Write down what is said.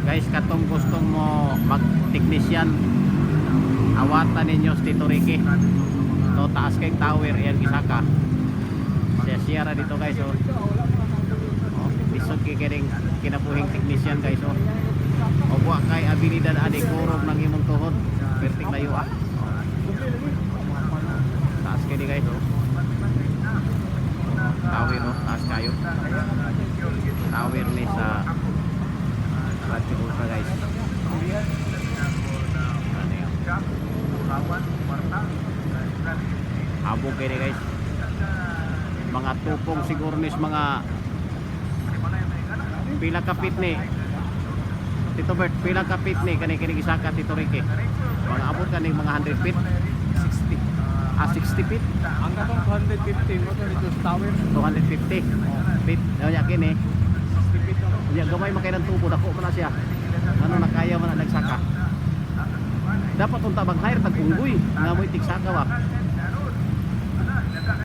Guys, katong gustong mo mag-technician, awatan ninyo si Tito Ricky. To taas kay tower yan gisaka. Siya ra dito guys oh. Oh, bisod kay kining kinabuhing technician guys oh. O buwa kay abilidad ani kurog ng imong tuhod. Perting layo ah. Taas kay di guys oh. Tower oh, taas kayo. Tower ni sa Radyo Ultra guys. Ano yun? Abog kayo guys. Mga tupong siguro nis mga pila kapit ni Tito Bert, pila kapit ni kani isaka Tito Ricky. Mga abot kani mga 100 feet. 60. 60 feet. Ang katong 250 mo to dito sa tower. 250 feet. Ano yakin eh. 60 feet ako. Yan gamay man kay ng tubo, dako man na siya. Ano nakaya man na nagsaka. Dapat unta bang hire tag unggoy nga mo tiksaka wa.